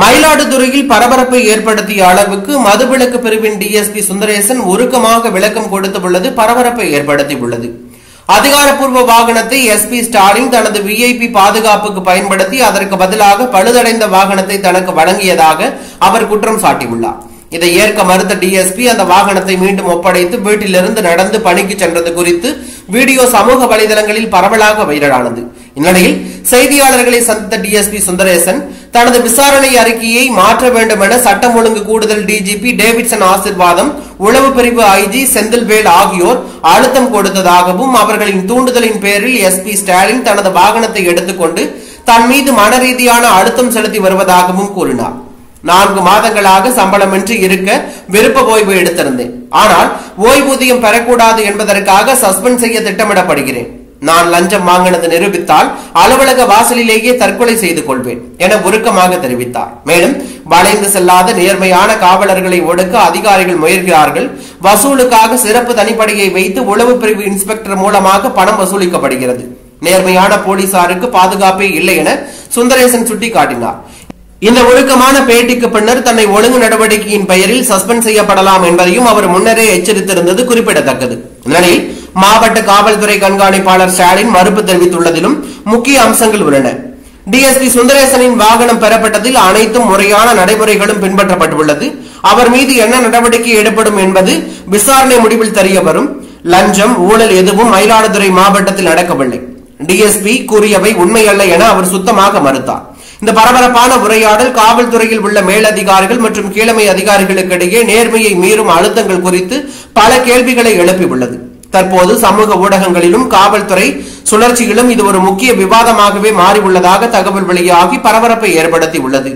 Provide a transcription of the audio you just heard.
மயிலாடுதுறையில் பரபரப்பை ஏற்படுத்திய அளவுக்கு மதுவிலக்கு பிரிவின் டிஎஸ்பி சுந்தரேசன் உருக்கமாக விளக்கம் கொடுத்துள்ளது பரபரப்பை ஏற்படுத்தியுள்ளது. அதிகாரப்பூர்வ வாகனத்தை எஸ்பி ஸ்டாலின் தனது விஐபி பாதுகாப்புக்கு பயன்படுத்தி அதற்கு பதிலாக பழுதடைந்த வாகனத்தை தனக்கு வழங்கியதாக அவர் குற்றம் சாட்டியுள்ளார். இதை ஏற்க மறுத்த டிஎஸ்பி அந்த வாகனத்தை மீண்டும் ஒப்படைத்து வீட்டிலிருந்து நடந்து பணிக்கு சென்றது குறித்து வீடியோ சமூக வலைதளங்களில் பரவலாக வைரலானது. இந்நிலையில் செய்தியாளர்களை சந்தித்த டிஎஸ்பி சுந்தரேசன் தனது விசாரணை அறிக்கையை மாற்ற வேண்டும் என சட்டம் ஒழுங்கு கூடுதல் டிஜிபி டேவிட்சன் ஆசிர்வாதம், உளவு பிரிவு ஐஜி செந்தில்வேல் ஆகியோர் அழுத்தம் கொடுத்ததாகவும் அவர்களின் தூண்டுதலின் பேரில் எஸ்பி ஸ்டாலின் தனது வாகனத்தை எடுத்துக்கொண்டு தன் மீது மனரீதியான அழுத்தம் செலுத்தி வருவதாகவும் கூறினார். 4 மாதங்களாக சம்பளமின்றி இருக்க விருப்ப ஓய்வு எடுத்திருந்தேன். ஆனால் ஓய்வூதியம் பெறக்கூடாது என்பதற்காக சஸ்பெண்ட் செய்ய திட்டமிடப்படுகிறேன். நான் லஞ்சம் வாங்கினது நிரூபித்தால் அலுவலக வாசலிலேயே தற்கொலை செய்து கொள்வேன் என உருக்கமாக தெரிவித்தார். மேலும் வளைந்து செல்லாத நேர்மையான காவலர்களை ஒடுக்க அதிகாரிகள் முயல்கிறார்கள். வசூலுக்காக சிறப்பு தனிப்படையை வைத்து உளவு பிரிவு இன்ஸ்பெக்டர் மூலமாக பணம் வசூலிக்கப்படுகிறது. நேர்மையான போலீசாருக்கு பாதுகாப்பே இல்லை என சுந்தரேசன் சுட்டிக்காட்டினார். இந்த ஒழுக்கமான பேட்டிக்கு பின்னர் தன்னை ஒழுங்கு நடவடிக்கையின் பெயரில் சஸ்பெண்ட் செய்யப்படலாம் என்பதையும் அவர் முன்னரே எச்சரித்திருந்தது குறிப்பிடத்தக்கது. இந்நிலையில் மாவட்ட காவல்துறை கண்காணிப்பாளர் ஸ்டாலின் மறுப்பு தெரிவித்துள்ளதிலும் முக்கிய அம்சங்கள் உள்ளன. டிஎஸ்பி சுந்தரேசனின் வாகனம் பெறப்பட்டதில் அனைத்தும் முறையான நடைமுறைகளும் பின்பற்றப்பட்டுள்ளது. அவர் மீது என்ன நடவடிக்கை எடுப்படும் என்பது விசாரணை முடிவில் தெரிய வரும். லஞ்சம், ஊழல் எதுவும் மயிலாடுதுறை மாவட்டத்தில் நடக்கவில்லை. டிஎஸ்பி கூறியவை உண்மையல்ல என அவர் சுத்தமாக மறுத்தார். இந்த பரபரப்பான உரையாடல் காவல்துறையில் உள்ள மேலதிகாரிகள் மற்றும் கீழமை அதிகாரிகளுக்கு இடையே நேர்மையை மீறும் அழுத்தங்கள் குறித்து பல கேள்விகளை எழுப்பியுள்ளது. தற்போது சமூக ஊடகங்களிலும் காவல்துறை சுழற்சியிலும் இது ஒரு முக்கிய விவாதமாகவே மாறியுள்ளதாக தகவல் வெளியாகி பரபரப்பை ஏற்படுத்தியுள்ளது.